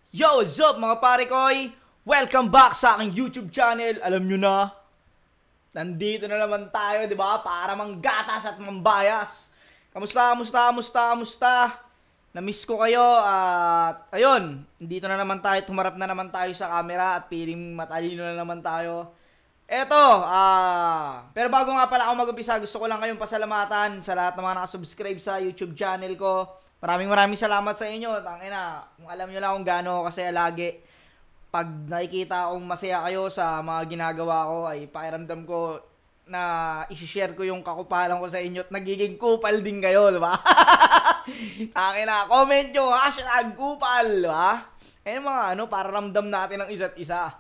Yo, what's up mga pare koy? Welcome back sa aking YouTube channel. Alam nyo na, nandito na naman tayo, di ba? Para manggatas at mambayas. Kamusta? Na-miss ko kayo at ayun, dito na naman tayo, tumarap na naman tayo sa camera at piling matalino na naman tayo. Eto, pero bago nga pala ako mag-umpisa, gusto ko lang kayong pasalamatan sa lahat ng mga nakasubscribe sa YouTube channel ko. Maraming salamat sa inyo. Tangina, kung alam nyo lang kung gaano ako kasaya lagi. Pag nakikita akong masaya kayo sa mga ginagawa ko, ay pakiramdam ko na isi-share ko yung kakupalan ko sa inyo at nagiging kupal din kayo, diba? Tangina, comment nyo, #kupal, diba? Ayun mga para ramdam natin ang isa't isa.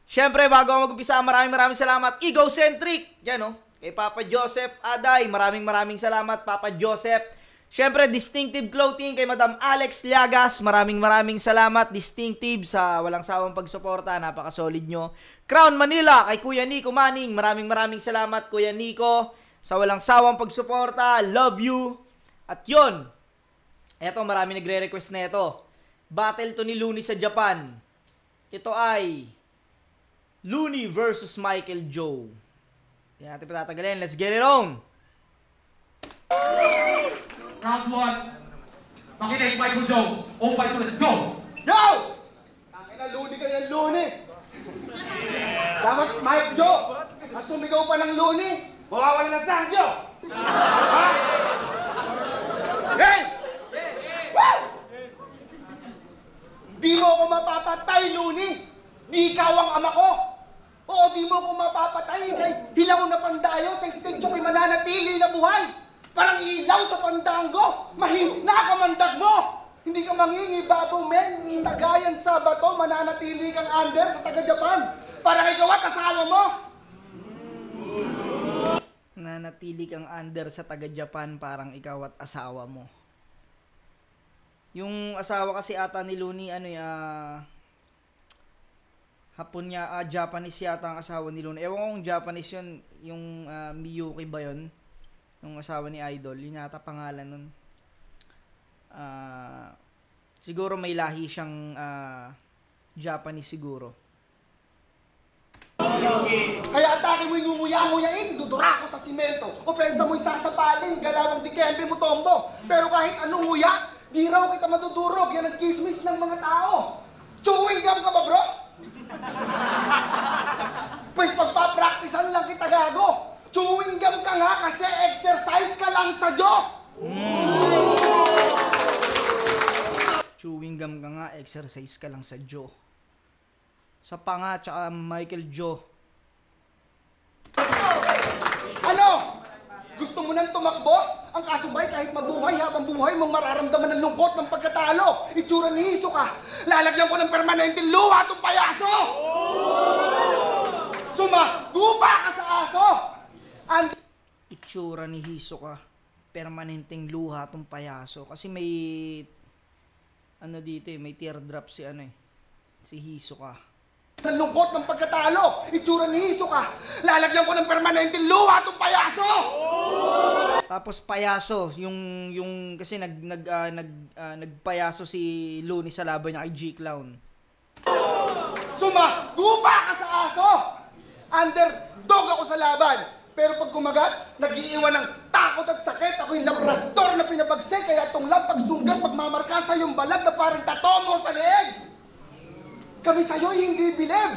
Siyempre, bago ako mag-umpisa, maraming salamat. Egocentric, yan kay Papa Joseph Aday, maraming salamat, Papa Joseph. Siyempre, Distinctive Clothing kay Madam Alex Liagas. Maraming salamat, Distinctive, sa walang sawang pagsuporta. Napaka-solid nyo. Crown Manila kay Kuya Nico Manning. Maraming salamat, Kuya Nico, sa walang sawang pagsuporta. Love you. At yun, eto, marami nagre-request na ito. Battle to ni Looney sa Japan. Ito ay Looney versus Michael Joe. Yan natin patatagalin. Let's get it on! Round 1. Pakita yung Michael Joe. All fight to let's go! Yo! Tangina, Looney kayo ng Looney. Dapat Mike Joe, mas sumigaw pa ng Looney, mawawala ng Sangyo. Ha? Hey! Woo! Di mo ako mapapatay, Looney. Di ikaw ang ama ko. Oo, di mo ako mapapatay. Kay hilaw na pandayo sa stage ko'y mananatili na buhay. Parang ilaw sa pandango, mahina ka mandag mo! Hindi ka mangingibabaw, men, itagayan sa bato, mananatili kang under sa taga-Japan. Parang ikaw at asawa mo! Nanatili kang under sa taga-Japan, parang ikaw at asawa mo. Yung asawa kasi ata ni Looney, Hapon niya, Japanese yata ang asawa ni Looney. Ewan ko kung Japanese yun, yung Miyuki ba yun? Yung asawa ni Idol, yun yata pangalan nun. Siguro may lahi siyang Japanese siguro. Kaya atake mo yung nguya-nguyain, idudura ko sa simento. Opensa mo'y sasapalin, galawang dikembe mo tombo. Pero kahit anong nguya, di raw kita madudurog. Yan ang chismis ng mga tao. Chewing gum ka ba, bro? Pues pagpa-practicean lang kita, gago. Chewing gum ka nga kasi exercise ka lang sa Diyo. Chewing gum ka nga, exercise ka lang sa Joe. Sa panga, tsaka Michael Joe. Ano? Gusto mo nang tumakbo? Ang kasubay kahit mabuhay habang buhay mong mararamdaman ng lungkot ng pagkatalo. Itsura ni Hiso ka. Lalagyan ko ng permanenteng luha itong payaso. Sumagupa ka sa aso. Itsura ni Hisoka, permanenteng luha tong payaso. Kasi may dito may teardrop si Hisoka. Ng lungkot ng pagkatalo. Itsura ni Hisoka. Lalagyan ko ng permanenteng luha itong payaso. Tapos payaso, yung kasi nagpayaso si Looney sa laban niya kay G-Clown. Sumagupa ka sa aso. Underdog ako sa laban. Pero pag kumagat, nag-iiwan ng takot at sakit. Ako yung labrador na pinabagsik. Kaya itong lang pagsunggat, magmamarka sa yung balat na parang tato mo sa leeg. Kami sa'yo hindi bilib.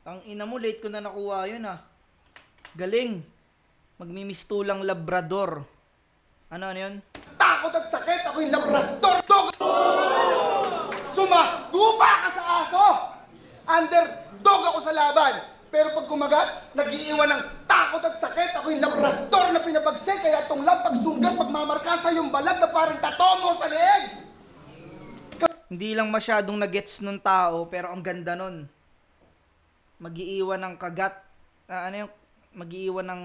Ang ina mo, late ko na nakuha yun Galing. Magmimistulang labrador. Ano yun? Takot at sakit. Ako yung labrador. Sumagupa ka sa aso. Underdog ako sa laban. Pero pag kumagat, nag-iiwan ng takot at sakit. Ako yung labrador na pinabagsik. Kaya itong lang pagsunggat, magmamarka sa yung balat na parang tato mo sa leeg. Hindi lang masyadong nagets nung tao, pero ang ganda nun. Mag-iiwan ng kagat. Mag-iiwan ng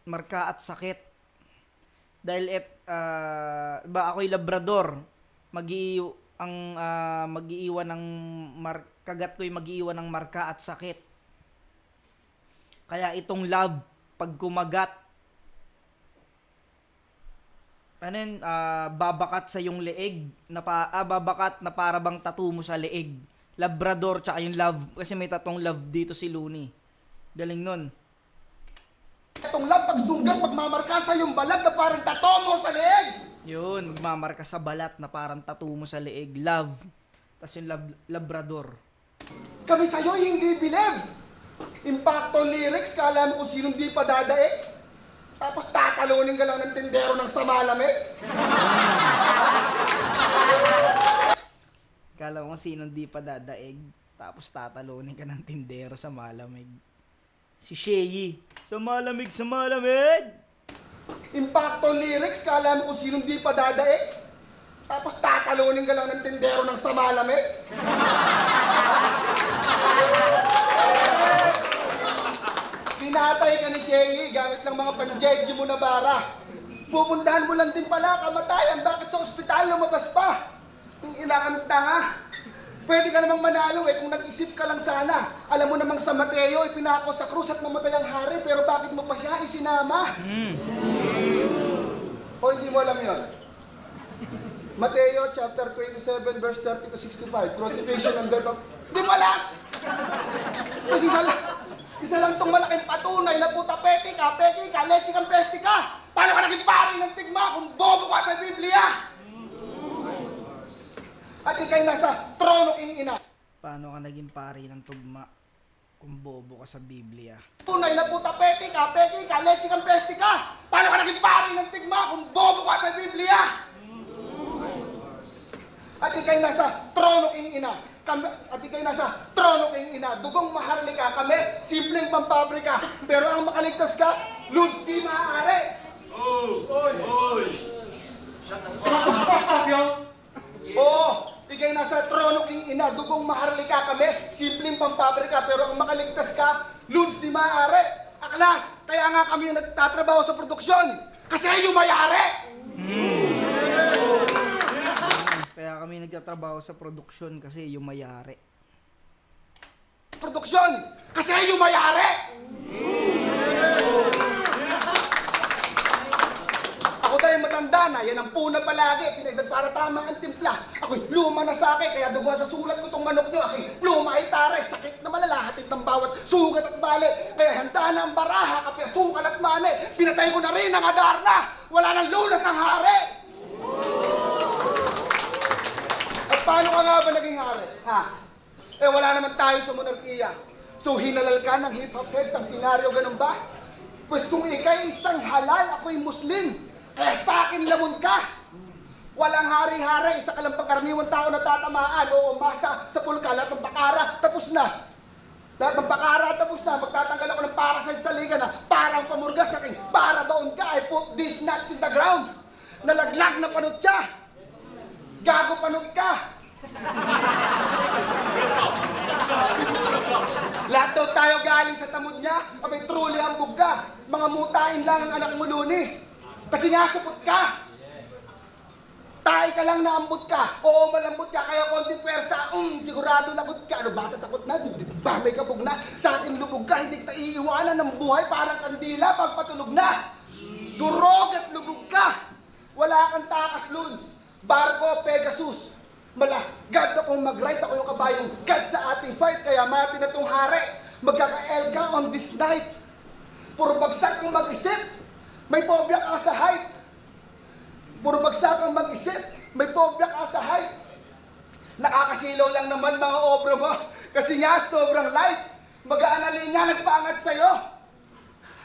marka at sakit. Dahil ako'y labrador. Mag-iiwan ng kagat ko'y mag-iiwan ng marka at sakit. Kaya itong love, pag kumagat, ano yun, babakat sa yung leeg, babakat na para bang tattoo mo sa leeg. Labrador, tsaka yung love, kasi may tatong love dito si Looney. Galing nun. Itong love, pagsugat, magmamarka sa yung balat na parang tato mo sa leeg. Yun, magmamarka sa balat na parang tattoo mo sa leeg. Love. Tapos yung labrador. Kami sa'yo hindi believe. Impacto lyrics, kala mo kung sinong di pa dadaig. Tapos tatalunin ka lang ng tindero ng samalamig. Kala mo kung sinong di pa dadaig. Tapos tatalunin ka ng tindero sa malamig. Si Sheyi. Sa malamig, sa malamig! Impacto lyrics, kala mo kung sinong di pa dadaig. Tapos tatalunin ka lang ng tindero ng samalamig. Tinatay ka ni Sheyi gamit ng mga panjeji mo na bara. Pupuntahan mo lang din pala kamatayan. Bakit sa ospital lumabas pa? Yung inakang tanga. Pwede ka namang manalo kung nag-isip ka lang sana. Alam mo namang sa Mateo, ipinako sa krus at mamatay ang hari, pero bakit mo pa siya isinama? O hindi mo alam yun? Mateo chapter 27 verse 30 to 65, crucifixion and death of... Hindi mo alam! Kasi isa lang tong malaking patunay na puta peki ka, leche kang pesti ka! Paano ka naging paring ng tigma kung bobo ka sa Biblia? At ikay nasa trono king ina. Paano ka naging pari ng tugma kung bobo ka sa Biblia? Tunay na puta peki ka, leche kang pesti ka! Paano ka naging paring ng tigma kung bobo ka sa Biblia? At ikay nasa trono king ina. At ikay nasa trono king ina. Dugong maharlika kami, simpleng pampabrika. Pero ang makaligtas ka, Luz di maaari. Shut the fuck up, yo! Oo, ikay nasa trono king ina. Dugong maharlika kami, simpleng pampabrika. Pero ang makaligtas ka, Luz di maaari. Aklas, kaya nga kami yung nagtatrabaho sa produksyon. Kasi yung mayari. Kaya kami nagtatrabaho sa produksyon kasi yung mayari. Produksyon! Kasi yung mayari! Ako tayo matanda na, yan ang puna palagi, pinagdag para tama ang timpla. Ako'y luma na sa akin, kaya dugo sa sulat ko itong manok nyo. Ako'y luma ay taray, sakit na malala, hatid ng bawat sugat at bali. Kaya handa na ang baraha, kapya sukal at mani. Pinatay ko na rin ang Adarna, wala nang lunas ang hari! At paano ka nga ba naging hari? Ha? Eh wala naman tayo sa monarkiya. So hinalal ka ng hip-hop heads ang senaryo, ganun ba? Pues kung ikay isang halal, ako'y Muslim. Kaya sa akin lamon ka. Walang hari-hari, isa ka lang pagkaraniwang tao na tatamaan. Oo, masa sa pulka, lahat ng pakara, tapos na. Lahat ng pakara, tapos na. Magtatanggal ako ng parasite sa liga na parang pamurgas sa akin. Para baon ka, I put these nuts in the ground. Nalaglag na panot siya. Gago panot ka. Lahat daw tayo galing sa tamod niya. Abay truly hambog ka. Mga mutain lang ang anak mo, Looney. Kasi nga supot ka. Tayo ka lang naambot ka. Oo, malambot ka. Kaya konti pwersa. Sigurado lagot ka. Ano ba? Takot na. Diba may kabog na. Sa akin lubog ka. Hindi kita iiwanan ng buhay. Parang kandila pagpatulog na. Durog at lubog ka. Wala kang takas, Loon. Barko, Pegasus. God akong mag-right. Ako yung kabayong God sa ating fight. Kaya mati na tong hari. Magkaka-el ka on this night. Puro bagsak kang mag-isip. May phobia ka sa height. Puro bagsak kang mag-isip. May phobia ka sa height. Nakakasilaw lang naman mga obra mo. Kasi nga sobrang light. Mag-aanalinya nagpaangat sa'yo.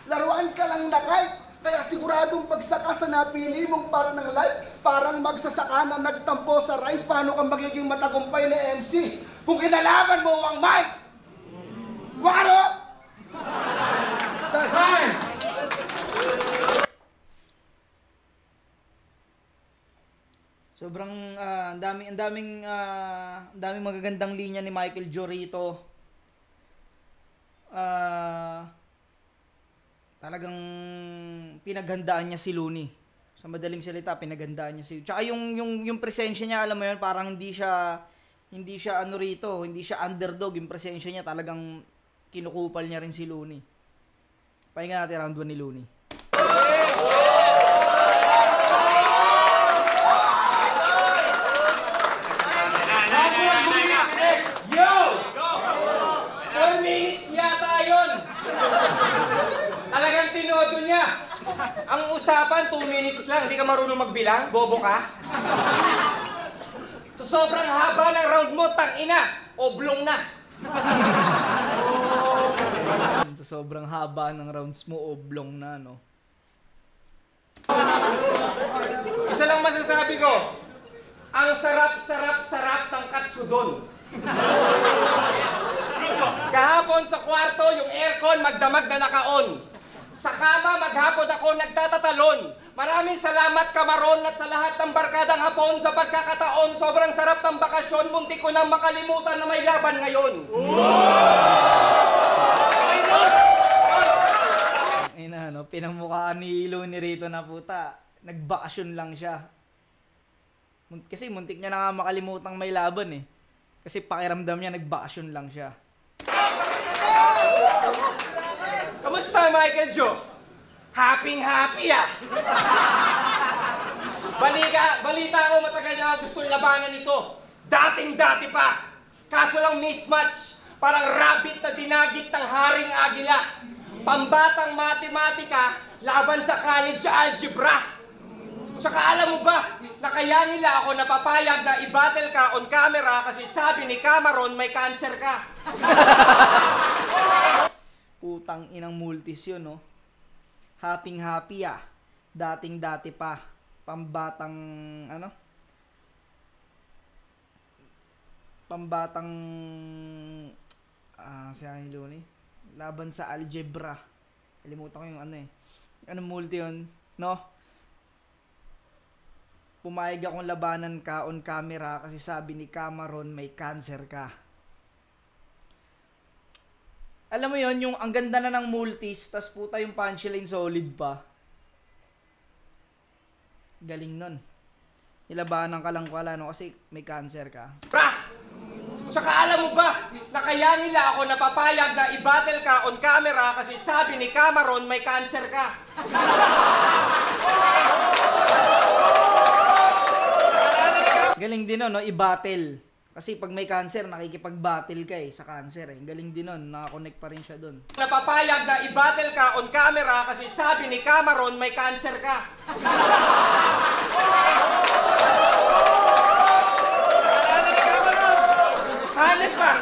Laruan ka lang na kahit. Kaya siguradong pagsaka sa napili mong parang ng life, parang magsasaka na nagtampo sa rice. Paano kang magiging matagumpay na MC kung kinalaban mo ang mic? Waro! Right! Sobrang ang daming magagandang linya ni Michael Jorito. Talagang pinaghandaan niya si Looney. Sa madaling salita, pinaghandaan niya si. Tsaka yung presensya niya, alam mo yun, parang hindi siya ano rito, hindi siya underdog. Yung presensya niya talagang kinukupal niya rin si Looney. Pahinga natin round 1 ni Looney. Ang usapan, 2 minutes lang. Hindi ka marunong magbilang? Bobo ka? So, sobrang haba ng round mo, tangina. Oblong na. So, sobrang haba ng rounds mo, oblong na, no? Isa lang masasabi ko. Ang sarap ng katsudon. Kahapon sa kwarto, yung aircon magdamag na naka-on. Sa kama, maghapon ako nagtatatalon. Maraming salamat, Kamaron, at sa lahat ng barkadang hapon sa pagkakataon. Sobrang sarap ng bakasyon. Muntik ko nang makalimutan na may laban ngayon. Ina, no? Pinamukhaan ni Looney rito na puta. Nagbakasyon lang siya. Kasi muntik niya na nga makalimutang may laban eh. Kasi pakiramdam niya nagbakasyon lang siya. Kamusta, Michael Joe? Happy ah. Balita ko matagal na gusto labanan ito. Dating-dati pa. Kaso lang mismatch. Parang rabbit na dinagit ng haring agila. Pambatang matematika laban sa college algebra. Tsaka alam mo ba, na kaya nila ako napapayag na i-battle ka on camera kasi sabi ni Cameron may cancer ka. Putang inang multis yun, no? Happy ah. Dating-dati pa. Pambatang, ano? Pambatang, siya ni Looney. Laban sa algebra. Kalimutan ko yung ano eh. Anong multi yun? No? Pumayag akong labanan ka on camera kasi sabi ni Cameron may cancer ka. Alam mo yon, yung ang ganda na ng multis, tas puta yung punchline solid pa. Galing nun. Nilabanan ka lang pala, no? Kasi may cancer ka. Bra! Tsaka alam mo ba, na kaya nila ako napapayag na i-battle ka on camera kasi sabi ni Cameron may cancer ka. Galing din nun, no? I-battle. Kasi pag may cancer, nakikipag-battle ka eh, sa cancer eh. Galing din nun, nakakonect pa rin siya dun. Napapayag na i-battle ka on camera kasi sabi ni Cameron may cancer ka. Hanip ka!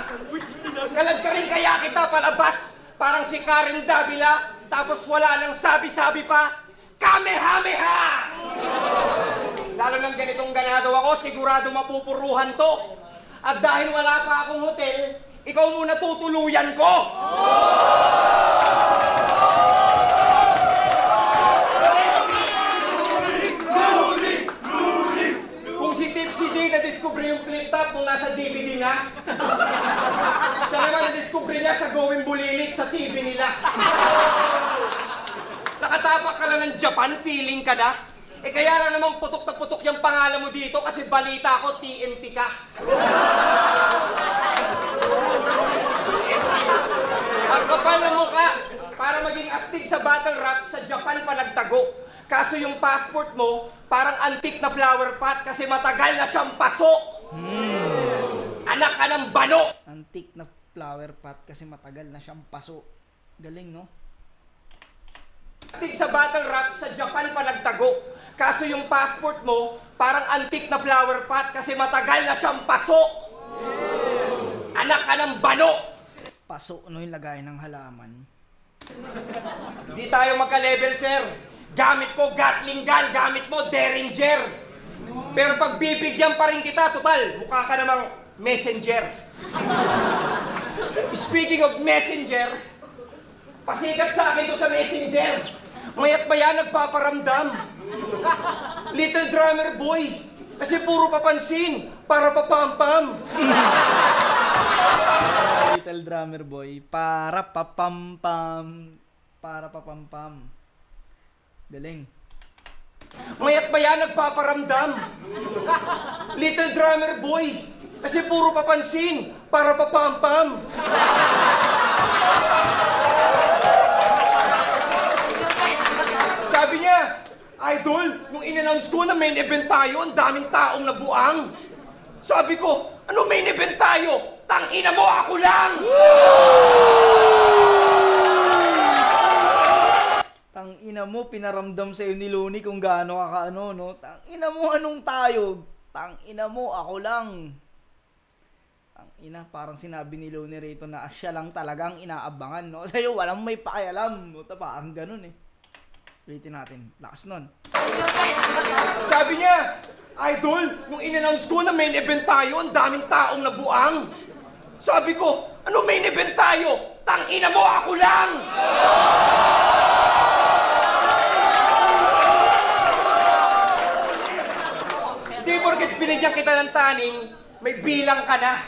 Kalad ka rin kaya kita palabas. Parang si Karen Davila, tapos wala nang sabi-sabi pa. Kamehameha! Lalo ng ganitong ganado ako, sigurado mapupuruhan to. At dahil wala pa akong hotel, ikaw muna tutuluyan ko! Kung si Tipsy D na-discover yung flip top nung nasa DVD na, siya naman na-discover niya sa Going Bulilit sa TV nila. Nakatapak ka lang ng Japan, feeling ka na? Eh kaya lang namang putok na putok yung pangalan mo dito kasi balita ko TNT ka. Ang kapal ng mukha, para maging astig sa battle rap, sa Japan pa nagtago. Kaso yung passport mo, parang antique na flower pot kasi matagal na siyang paso. Anak ka ng bano! Antique na flower pot kasi matagal na siyang paso. Galing, no? Astig sa battle rap, sa Japan pa nagtago. Kaso yung passport mo, parang antique na flower pot kasi matagal na siyang paso. Anak ka ng bano! Paso, ano yung lagay ng halaman? Di tayo magka-level, sir. Gamit ko Gatling gun, gamit mo Derringer. Pero pag bibigyan pa rin kita, total, mukha ka namang messenger. Speaking of messenger, pasikat sa akin to sa messenger. Mayat maya nagpaparamdam. Little drummer boy. Kasi puro papansin. Para papampam. Little drummer boy. Para papampam. Para papampam. Galing. Mayat maya nagpaparamdam. Little drummer boy. Kasi puro papansin. Para papampam. Sabi niya, Idol, nung in-announce ko na main event tayo, ang daming taong nabuang. Sabi ko, ano main event tayo? Tangina mo, ako lang! Tang ina mo, pinaramdam sa'yo ni Looney kung gaano ka kaano, no? Tang ina mo, anong tayo? Tang ina mo, ako lang. Tang ina, parang sinabi ni Looney rito na siya lang talagang inaabangan, no? Sa'yo, walang may pakialam, no? Parang ganun, eh. Ulitin natin. Lakas nun. Sabi niya, Idol, nung in-announce ko na main event tayo, ang daming taong nabuang. Sabi ko, ano main event tayo? Tangina mo, ako lang! Di porket binigyan kita ng taning, may bilang ka na.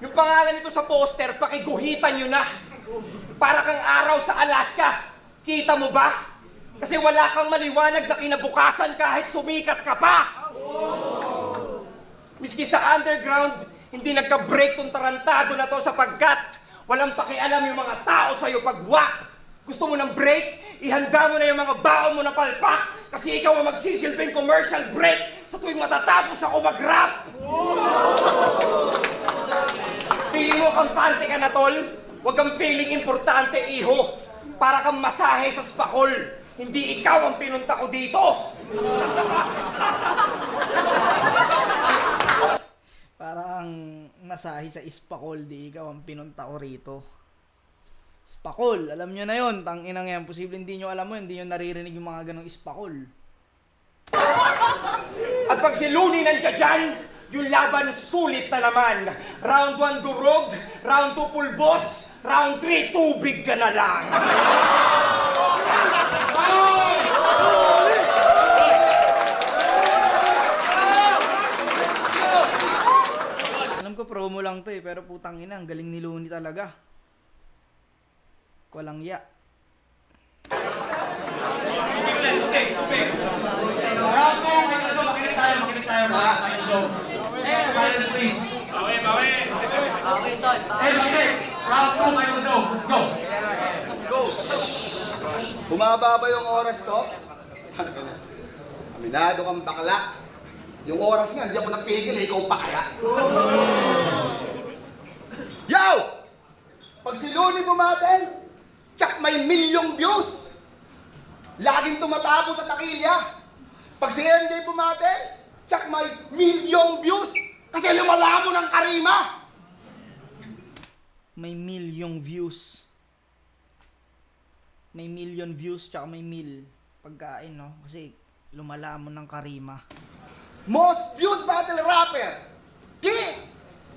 Yung pangalan nito sa poster, pakiguhitan nyo na. Para kang araw sa Alaska. Kita mo ba? Kasi wala kang maliwanag na kinabukasan kahit sumikat ka pa. Miski sa underground, hindi nagka-break tong tarantado na to sapagkat walang pakialam yung mga tao sa'yo pag wak. Gusto mo ng break? Ihanda mo na yung mga baon mo na palpak kasi ikaw ang magsisilbing commercial break sa tuwing matatapos ako mag-rap. Pili mo kampante ka na, tol. Huwag kang feeling importante, iho. Para kang masahe sa spakol. Hindi ikaw ang pinunta ko dito. Parang masahe sa Spakol, di ikaw ang pinunta ko rito. Spakol, alam nyo na yun. Tanginang yan, posible hindi nyo alam mo, hindi nyo naririnig yung mga ganong Spakol. At pag si Looney nandiyan dyan, yung laban sulit na naman. Round 1 durog, round 2 pulbos, round 3 tubig ka na lang. Alam ko promo lang to eh, pero putang ina, ang galing ni Looney talaga. Walang ya. Round 4, Michael Joe. Makinig tayo, Michael Joe. Silence, please. Bawi. Round 2, Michael Joe. Let's go. Bumaba ba yung oras ko? Aminado kang bakla. Yung oras nga, hindi ako napigil, ikaw pa kaya. Yo! Pag si Looney bumaten, tsak may milyong views. Laging tumatabo sa takilya. Pag si MJ bumaten, tsak may milyong views. Kasi lumala mo ng karima. May milyong views. May million views, tsaka may mil. Pagkain, no? Kasi lumala mo ng karima. Most viewed battle rapper. Di!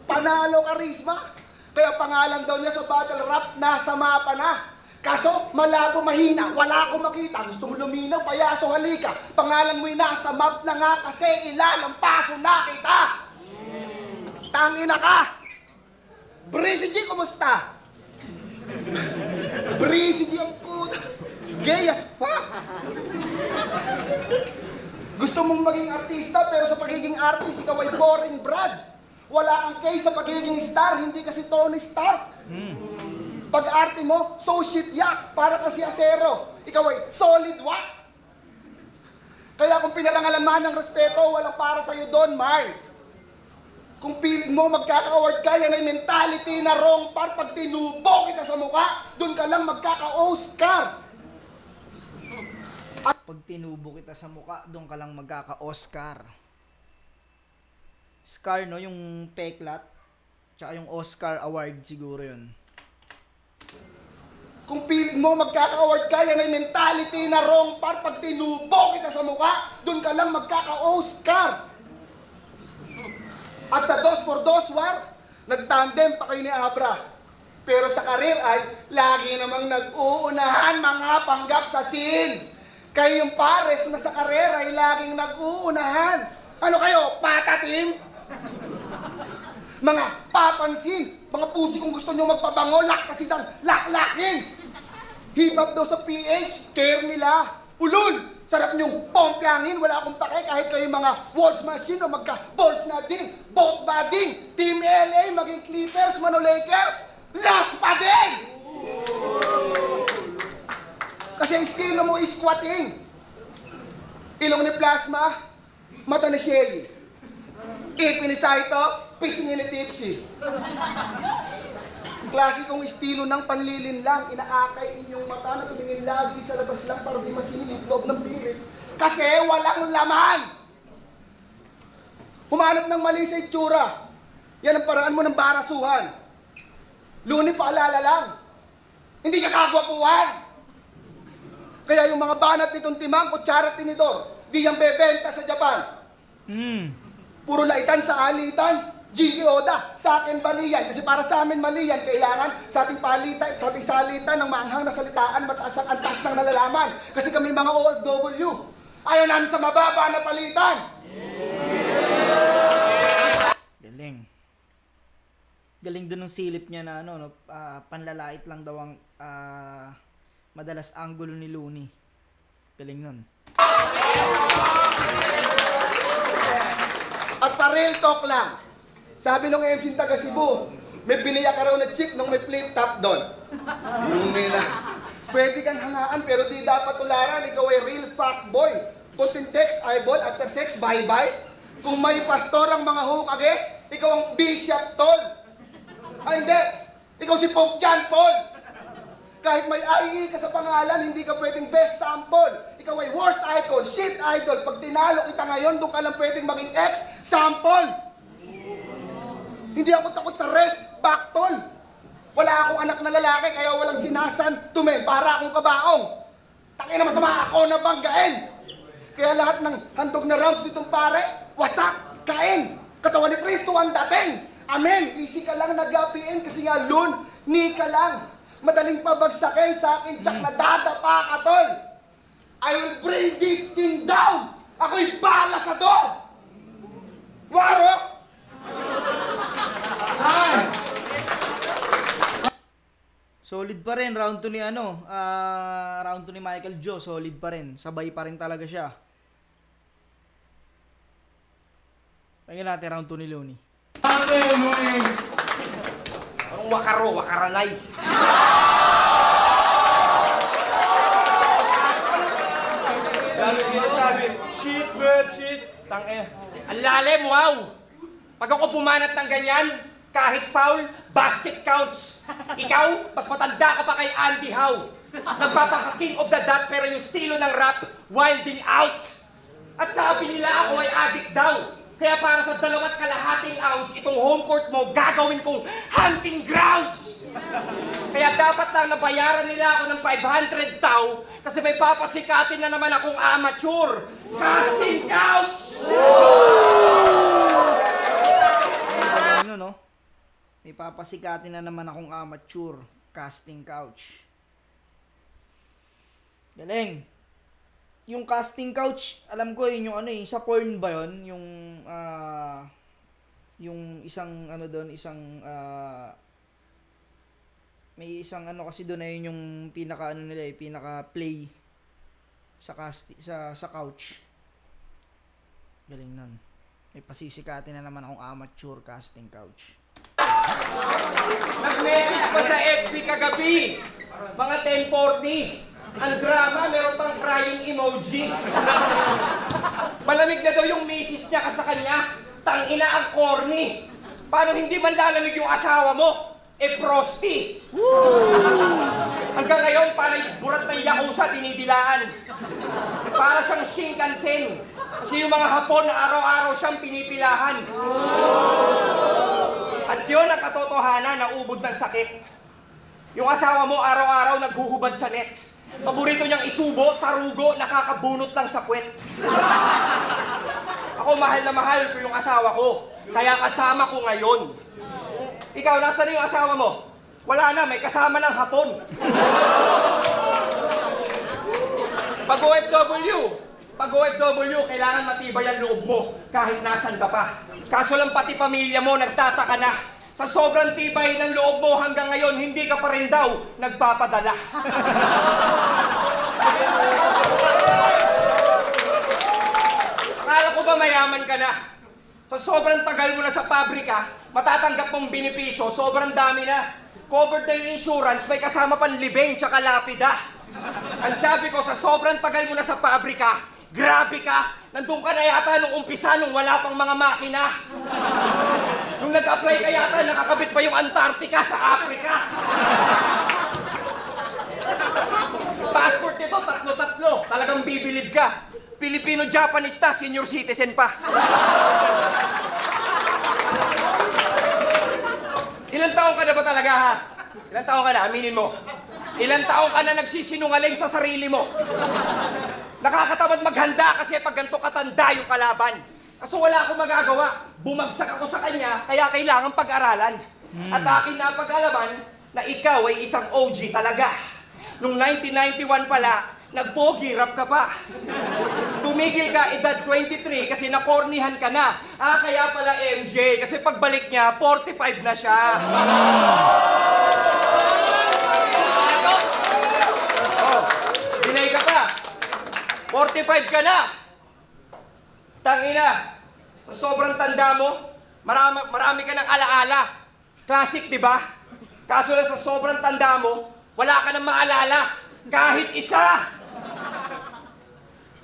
Panalo karisma. Kaya pangalan daw niya sa battle rap, nasa mapa na. Kaso, malabo mahina, wala akong makita. Gusto mo luminaw, payaso halika. Pangalan mo'y nasa map na nga kasi ilan ang paso na kita. Tangina ka. Breezy G, kumusta? Breezy G ang puta. Gay as fuck. Gusto mong maging artista pero sa pagiging artist ikaw ay boring brad. Wala kang case sa pagiging star, hindi kasi Tony Stark. Pag arte mo, so shit yak, para kasi asero. Ikaw ay solid wak. Kaya kung pinarangalan man ng respeto, walang para sa'yo doon, Mark. Kung piling mo magkaka-award ka, yan ay mentality na wrong part. Pag tinubo kita sa mukha, doon ka lang magkaka-Oscar. Pag tinubo kita sa muka, doon ka lang magkaka-Oscar. Scar, no? Yung peklat. Tsaka yung Oscar Award siguro yun. Kung piling mo magkaka-award ka, yan ay mentality na wrong part. Pag tinubo kita sa mukha, doon ka lang magkaka-Oscar. At sa 2x2 war, nagtandem pa kayo ni Abra. Pero sa karir ay lagi namang nag-uunahan mga panggap sa scene. Kayo yung pares na sa karera ay laging nag-uunahan. Ano kayo, patatim? Mga papansin, mga pusi kung gusto nyo magpabango, lakkasitan, laklakin. Hip-hop daw sa PH, care nila. Ulul, sarap nyong pompyangin, wala akong pake kahit kayo mga words machine o magka-balls na din. Both bading, Team LA, maging Clippers, Mano Lakers, last pa din! Kasi estilo mo is squatting. Ilong ni Plasma, mata ni Shelly. Ipin ni Saito, pisingin ni Tipsy. klasikong estilo ng panlilin lang, inaakay inyong mata na tumingin lagi sa labas lang para di masilip loob ng birit. Kasi walang laman! Humanap ng mali sa itsura. Yan ang paraan mo ng barasuhan. Luni, paalala lang. Hindi ka kagwapuhan. Kaya yung mga banat nitong timang, kutsara at tinidor, di yan bebenta sa Japan. Puro laitan sa alitan, G.E. Oda, sa akin mali yan. Kasi para sa amin mali yan, kailangan sa ating palitan, sa ating salitan ng maanghang na salitaan, mataas ang antas ng nalalaman. Kasi kami mga OFW, ayaw namin sa mababa na palitan. Galing. Galing dun ng silip niya na ano, no, panlalait lang daw ang madalas angulo ni Looney. Galing nun. At pa-real talk lang. Sabi nung MC taga Cebu, may biniya ka raw na chick nung may flip top doon. Yung nila. Pwede kang hangaan pero di dapat tularan. Ikaw ay real fuckboy. Content text, eyeball, after sex, bye-bye. Kung may pastor ang mga hukage, ikaw ang bishop tol. Ay hindi. Ikaw si Pope John Paul. Kahit may IE ka sa pangalan, hindi ka pwedeng best sample. Ikaw ay worst icon, shit idol. Pag tinalo kita ngayon, doon ka lang pwedeng maging ex-sample. Hindi ako takot sa rest, back tol. Wala akong anak na lalaki, kaya walang sinasan tumen para akong kabaong. Taki na masama ako na banggain. Kaya lahat ng handog na rounds nitong pare, wasak, kain. Katawan ni Kristo ang dating. Amen. Easy ka lang nag-apiin kasi nga loon, ni ka lang. Madaling pabagsakin sa akin, tsak na dadapa ka, tol. I will bring this thing down. Ako'y bala sa door. Waro! Solid pa rin, round 2 ni ano, round 2 ni Michael Joe, solid pa rin. Sabay pa rin talaga siya. Tingnan natin round 2 ni Looney. Ang wakaro, wakaranay. Lalo sinasabi, shit, babe, shit. Tangina. Ang lalim, wow! Pag ako pumanat ng ganyan, kahit foul, basket counts. Ikaw, mas matanda ka pa kay Andy Howe. Nagpapaka-king of the dot pero yung estilo ng rap, wilding out. At sabi nila ako ay addict daw. Kaya para sa 2.5 ounce, itong home court mo, gagawin kong hunting grounds! Kaya dapat lang nabayaran nila ako ng 500 tao kasi may papasikatin na naman akong amateur. Casting couch! Ano, no? May papasikatin na naman akong amateur. Casting couch. Galing. Yung casting couch, alam ko yun yung ano eh, sa porn ba yun? Yung isang ano doon, may isang ano kasi doon na yun yung pinaka ano nila eh, pinaka play sa sa couch. Galing nun. May pasisikatin na naman akong amateur casting couch. Nag-message pa sa FB kagabi, mga 10:40. Ang drama, meron pang crying emoji. Malamig na daw yung misis niya ka sa kanya. Tangina ang corny. Paano hindi man lalamig yung asawa mo? Prosti. Hanggang ngayon, parang burat ng Yakuza, dinidilaan. Para siyang Shinkansen. Kasi yung mga Hapon, araw-araw siyang pinipilahan. At yun ang katotohanan na ubod ng sakit. Yung asawa mo, araw-araw naghuhubad sa net. Paborito niyang isubo, tarugo, nakakabunot lang sa puwet. Ako mahal na mahal ko yung asawa ko. Kaya kasama ko ngayon. Ikaw, nasa na yung asawa mo? Wala na, may kasama ng Hapon. Pag OFW, kailangan matibay ang loob mo kahit nasan ka pa. Kaso lang pati pamilya mo nagtataka na. Sa sobrang tibay ng loob mo hanggang ngayon, hindi ka pa rin daw nagpapadala. Akala ko ba mayaman ka na? Sa sobrang tagal mo na sa pabrika, matatanggap mong benepisyo, sobrang dami na. Covered na yung insurance, may kasama pang libing tsaka lapida. Ang sabi ko, sa sobrang tagal mo na sa pabrika, grabe ka! Nandun ka na yata nung umpisa nung wala pang mga makina. Nung nag-apply Saklay ka yata, nakakabit pa yung Antarctica sa Africa. Passport nito, tatlo-tatlo. Talagang bibilid ka. Filipino-Japanese ta, senior citizen pa. Ilang taong ka na ba talaga, ha? Ilang taong ka na? Aminin mo. Ilang taong ka na nagsisinungaling sa sarili mo? Nakakatamad maghanda kasi pag ganito katanda yung kalaban. Kaso wala akong magagawa. Bumagsak ako sa kanya, kaya kailangan pag-aralan. At akin na pag-alaman na ikaw ay isang OG talaga. Noong 1991 pala, nag-pogi rap ka pa. Tumigil ka edad 23 kasi nakornihan ka na. Kaya pala MJ, kasi pagbalik niya, 45 na siya. Binay ka pa. 45 ka na. Tangina. Sobrang tanda mo, marami ka ng alaala. Classic, di ba? Kaso lang sa sobrang tanda mo, wala ka nang maalala. Kahit isa.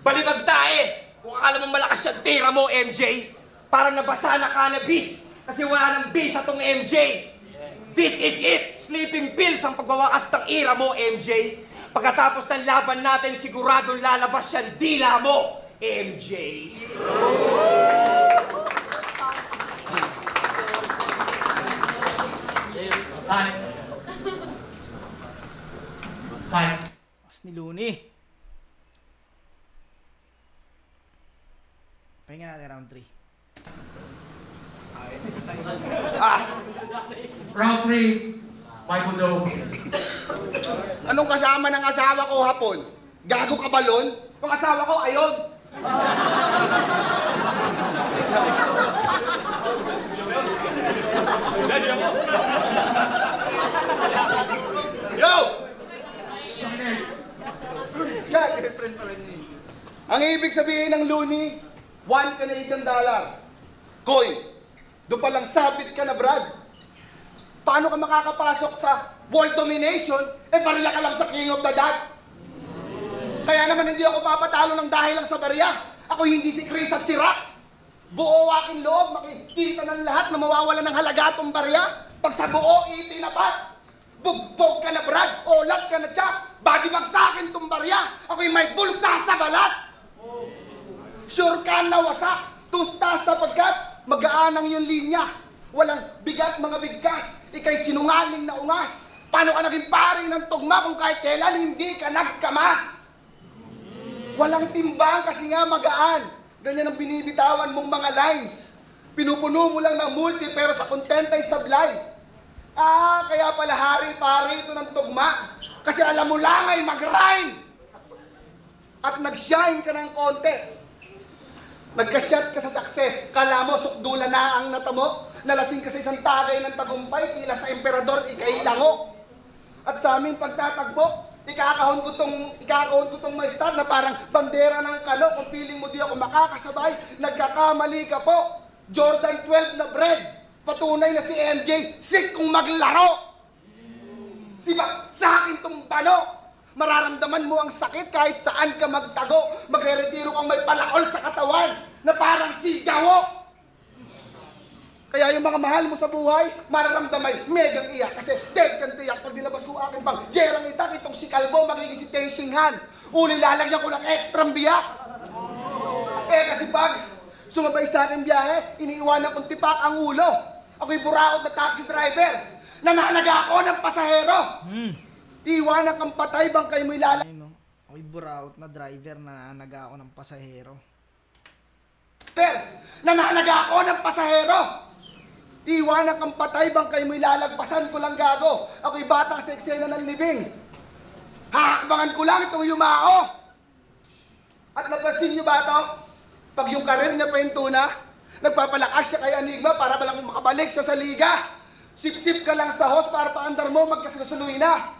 Balibag tae. Kung akala mo malakas yung tira mo, MJ, parang nabasa na cannabis. Kasi wala nang bis atong MJ. This is it. Sleeping pills ang pagwawakas ng ira mo, MJ. Pagkatapos ng laban natin, siguradong lalabas yan dila mo, MJ. Time. Time. Mas ni Looney. Pahinga natin round 3. Round 3. Michael Joe. Anong kasama ng asawa ko hapon? Gago ka balon? Kung asawa ko, ayun. Yo! Jack, ang ibig sabihin ng Looney, $1 Canadian. Coin. Doon palang sabit ka na, Brad. Paano ka makakapasok sa world domination, barila ka lang sa King of the Dot? Kaya naman hindi ako papatalo ng dahil lang sa barya. Ako hindi si Chris at si Rax. Buo aking loob, makikita ng lahat na mawawala ng halaga itong barya. Pag sa buo, itinapat. Bugbog ka na, Brad. Olat ka na, Chuck. Bagibag sa akin itong barya. Ako'y may bulsa sa balat. Sure ka na wasak. Tusta sapagkat mag-aanang yung linya. Walang bigat mga bigkas. Ika'y sinungaling na ungas. Paano ka naging pari ng tugma kung kahit kailan hindi ka nagkamas? Walang timbang kasi nga magaan. Ganyan ang binibitawan mong mga lines. Pinupuno mo lang ng multi pero sa content ay sablay. Kaya pala hari-pari ito ng tugma. Kasi alam mo lang ay mag-rhyme. At nag-shine ka ng konti. Nagka-shot ka sa success. Kala mo sukdula na ang natamo. Nalasing ka sa isang tagay ng tagumpay. Tila sa emperador, ikay lango. At sa aming pagtatagpo, ikakahon ko tong may star na parang bandera ng kalo. Kung feeling mo di ako makakasabay, nagkakamali ka po. Jordan 12 na bread. Patunay na si MJ, sick kung maglaro. Sa akin tong bano. Mararamdaman mo ang sakit kahit saan ka magtago. Magre-retiro kang may palakol sa katawan na parang si Jawo. Kaya yung mga mahal mo sa buhay, mararamdaman megang iyak. Kasi dead kang tiyak pag nilabas ko aking pang gerang itak, itong si Kalbo magiging si Tenshinhan. Uli lalagyan ko ng ekstrang biyak. Kasi pag sumabay sa aking biyahe, iniiwanan kong tipak ang ulo. Ako'y buraot na taxi driver. Nananaga ako ng pasahero. Iiwanan kang patay bang kayo mo ilalagay. Ayun, no? Ako'y buraot na driver na nananaga ako ng pasahero. Nananaga ako ng pasahero. Iwanan kang patay bang kayo mo ilalagpasan ko lang gago. Ako'y bata sa eksena ng libing. Hahakbangan ko lang itong yumao. At napansin nyo ba ito? Pag yung karir niya pa yung tuna, nagpapalakas siya kay Enigma para balang makabalik siya sa liga. Sip-sip ka lang sa host para paandar mo magkasagasulina.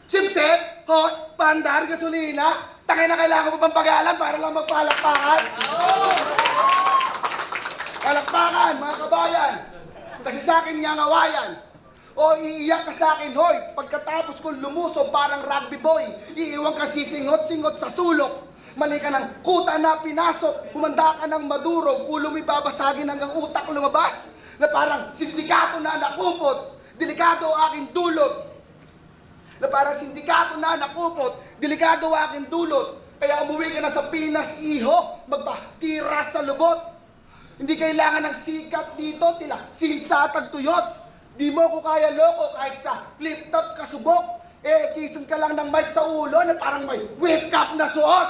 Sip-sip, host, paandar, gasolina. Takay na kailangan mo pang pag-aalam para lang magpalakpakan. Palakpakan, mga kabayan. Kasi sa akin niya ngawayan. O iiyak ka sa akin, hoy. Pagkatapos kong lumuso parang rugby boy. Iiwan ka sisingot-singot sa sulok. Mali ka ng kuta na pinasok, humanda ka ng madurog, ulo mo'y babasagin hanggang utak lumabas. Na parang sindikato na nakupot, delikado aking dulot. Na parang sindikato na nakupot, delikado aking dulot. Kaya umuwi ka na sa Pinas, iho, magpatira sa lubot. Hindi kailangan ng sikat dito, tila sinsatag tuyot. Di mo ko kaya loko kahit sa flip-top kasubok. Kisan ka lang ng mic sa ulo na parang may whip cap na suot.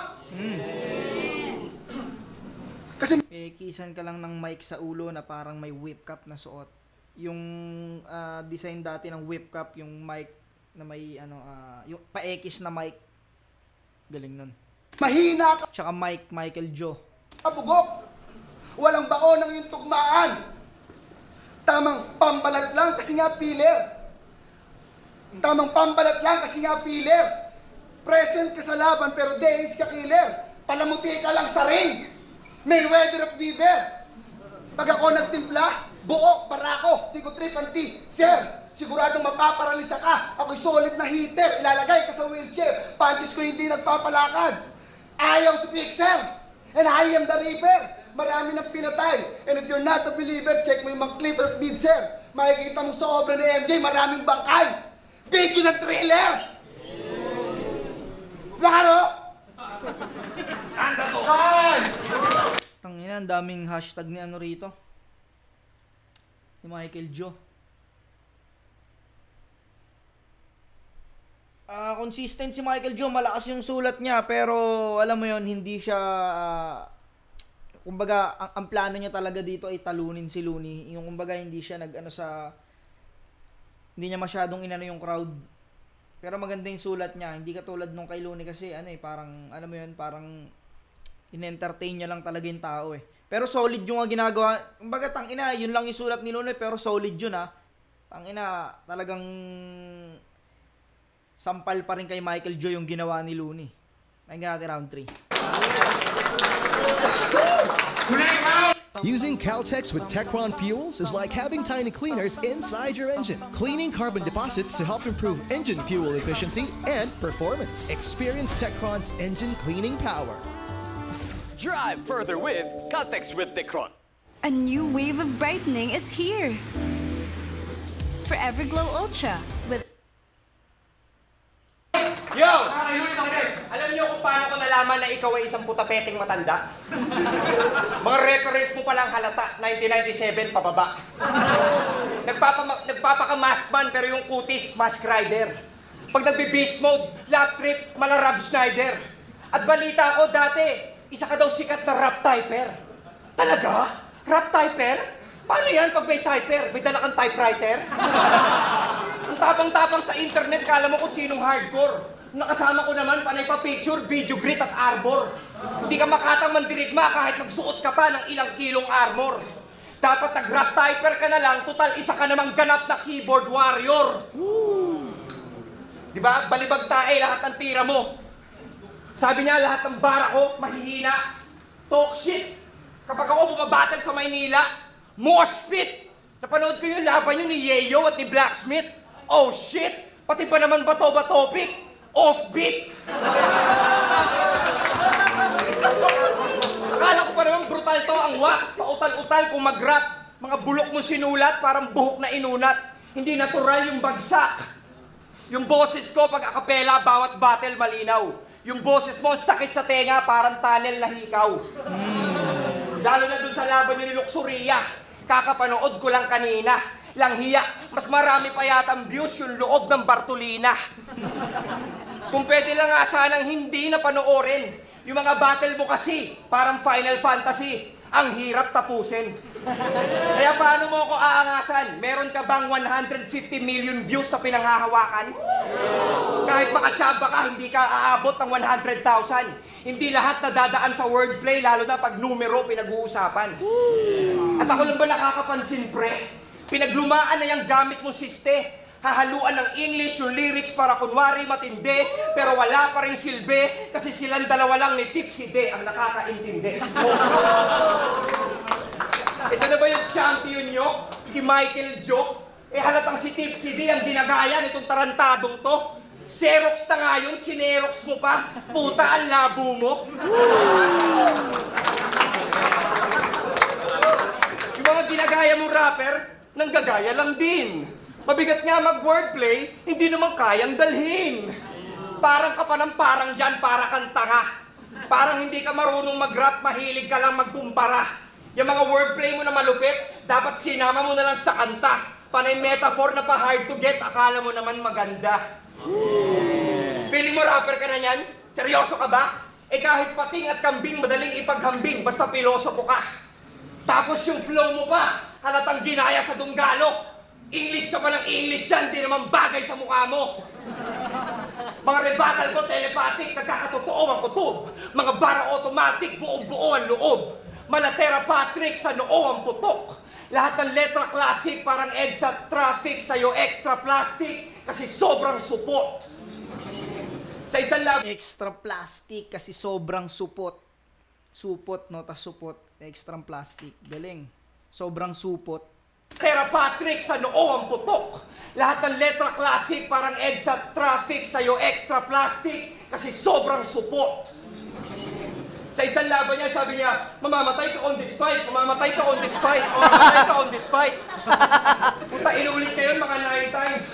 Kasi Kisan ka lang ng mic sa ulo na parang may whip cap na suot. Yung design dati ng whip cap, yung mic na may yung pa-ekis na mic. Galing nun. mahina ka Tsaka Michael Joe. kabugok. Walang baon ng iyong tugmaan. Tamang pambalat lang kasi nga filler. Tamang pambalat lang kasi nga filler. Present ka sa laban pero days ka killer. Palamuti ka lang sa ring. Mayweather of Bieber. Pag ako nagtimpla, buo, barako, di ko trip anti. Sir, siguradong mapaparalisa ka. Ako'y solid na hitter. Ilalagay ka sa wheelchair. Panties ko hindi nagpapalakad. Ayaw si Fixer. And I am the Reaper. Marami nang pinatay. And if you're not a believer, check mo yung mga clip at bead, sir. Makikita mo sa obra ni MJ, maraming bangkay. Video na thriller. Bakaro? Anda to! Tangina, ang daming hashtag ni ano rito. Ni Michael Joe. Consistent si Michael Joe, malakas yung sulat niya, pero alam mo yon, hindi siya kumbaga ang plano niya talaga dito ay talunin si Looney. Yung kumbaga hindi siya hindi niya masyadong inano yung crowd. Pero maganda yung sulat niya, hindi katulad nung kay Looney kasi parang alam mo yon, parang in-entertain niya lang talaga yung tao eh. Pero solid yung ginagawa. Kumbaga tangina, yun lang yung sulat ni Looney pero solid yun ah. Tangina, talagang sampal pa rin kay Michael Joe yung ginawa ni Looney. Pakinggan natin round 3. Using Caltex with Techron fuels is like having tiny cleaners inside your engine, cleaning carbon deposits to help improve engine fuel efficiency and performance. Experience Techron's engine cleaning power. Drive further with Caltex with Techron. A new wave of brightening is here. Forever Glow Ultra with Yo! Alam niyo kung paano ko nalaman na ikaw ay isang putapeteng matanda? Mga reference mo palang halata, 1997 pababa. Nagpapaka-maskman pero yung kutis, mask rider. Pag nagbe-beast mode, lap trip, mala Rob Schneider. At balita ko dati, isa ka daw sikat na rap typer. Talaga? Rap typer? Paano yan pag may cyper? May dala kang typewriter? Ang tapang-tapang sa internet, kala mo kung sinong hardcore. Nakasama ko naman, panay pa picture, video grit at arbor. Hindi ka makatang mandirigma kahit magsuot ka pa ng ilang kilong armor. Dapat nag-rap typer ka na lang, total isa ka namang ganap na keyboard warrior. Diba? Balibag tae lahat ng tira mo. Sabi niya, lahat ng bara ko, mahihina. Talk shit. Kapag ako bumabattle sa Maynila, mosh pit. Napanood ko yung laban yun ni Yeyo at ni Blacksmith. Oh shit! Pati ba naman bato topic? Offbeat! Akala ko pa naman brutal to ang wak. Pautal-utal kung mag-rap. Mga bulok mo sinulat, parang buhok na inunat. Hindi natural yung bagsak. Yung boses ko pag akapela, bawat battle malinaw. Yung boses mo sakit sa tenga, parang tunnel na hikaw. Lalo na dun sa laban ni Luxuria. Kakapanood ko lang kanina. Langhiya, mas marami pa yatang views yung loob ng Bartolina. Kung pwede lang nga sanang hindi na panoorin. Yung mga battle mo kasi, parang Final Fantasy. Ang hirap tapusin. Kaya paano mo ako aangasan? Meron ka bang 150 million views na pinanghahawakan? Kahit makatsaba ka, hindi ka aabot ng 100,000. Hindi lahat nadadaan sa wordplay, lalo na pag numero pinag-uusapan. At ako lang ba nakakapansin, pre? Pinaglumaan na yung gamit mong siste. Hahaluan ng English yung lyrics para kunwari matindi, pero wala pa rin silbi kasi silang dalawa lang ni Tipsy D ang nakakaintindi. Ito na ba yung champion nyo? Si Michael Joe? Halatang si Tipsy D ang ginagaya nitong tarantadong to. Xerox na nga yun, sinerox mo pa. Puta, ang labo mo. Yung mga ginagaya mong rapper, nanggagaya lang din. Mabigat nga mag-wordplay, hindi naman kayang dalhin. Parang ka pa ng parang dyan, para kang tanga. Parang hindi ka marunong mag-rap, mahilig ka lang magkumpara. Yung mga wordplay mo na malupit, dapat sinama mo na lang sa kanta. Panay metaphor na pa hard to get, akala mo naman maganda. Feeling mo rapper ka na yan? Seryoso ka ba? Eh kahit pating at kambing, madaling ipaghambing, basta pilosopo ka. Tapos yung flow mo pa, halatang ginaya sa Dunggalo. English ka pa ng English dyan, di naman bagay sa mukha mo. Mga rebuttal ko, telepathic, nagkakatotoo ang kutob. Mga bara automatic, buong-buo ang loob. Malatera Patrick, sa noo ang putok. Lahat ng letra classic, parang EDSA traffic, sa'yo extra plastic, kasi sobrang supot. Sa isang lab... Extra plastic kasi sobrang supot. Supot, no? Tas supot. Extra plastic. Galing. Sobrang supot. Tera Patrick, sa noo ang putok. Lahat ng letra classic, parang EDSA traffic, sa'yo extra plastic, kasi sobrang supot. Sa isang laban niya, sabi niya, mamamatay ka on this fight, mamamatay ka on this fight, mamamatay ka on this fight. Puta, inulit na yun mga 9 times.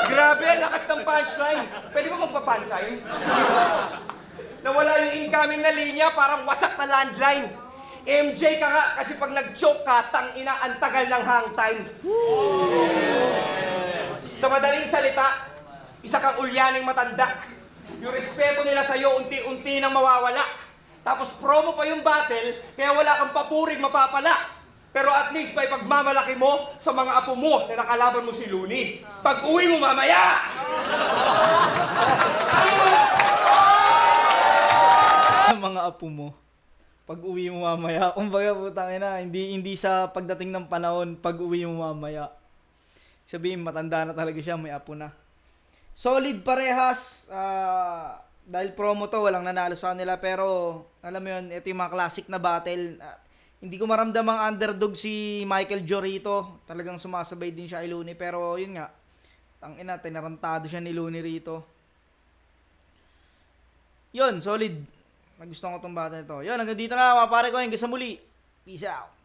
Grabe, lakas ng punchline. Pwede ba magpa-punchline? Nawala yung incoming na linya, parang wasak na landline. MJ ka nga, kasi pag nag-choke ka, tang-ina, ang tagal ng hang time. Sa madaling salita, isa kang ulyaning matanda. Yung respeto nila sa'yo, unti-unti nang mawawala. Tapos promo pa yung battle, kaya wala kang papuring mapapala. Pero at least may pagmamalaki mo sa mga apo mo na nakalaban mo si Looney. Pag uwi mo mamaya! Sa mga apo mo. Pag uwi mo mamaya. Kumbaga putang ina, hindi sa pagdating ng panahon, pag uwi mo mamaya. Sabihin, matanda na talaga siya, may apo na. Solid parehas. Dahil promo to, walang nanalo sa kanila. Pero, alam mo yun, ito yung mga classic na battle. Hindi ko maramdam ang underdog si Michael Jorito. Talagang sumasabay din siya kay Looney. Pero, yun nga, tangina, tinarantado siya ni Looney rito. Yun, solid. Nagustuhan ko itong battle ito. Yun, hanggang dito na mga pare ko. Hanggang sa muli. Peace out.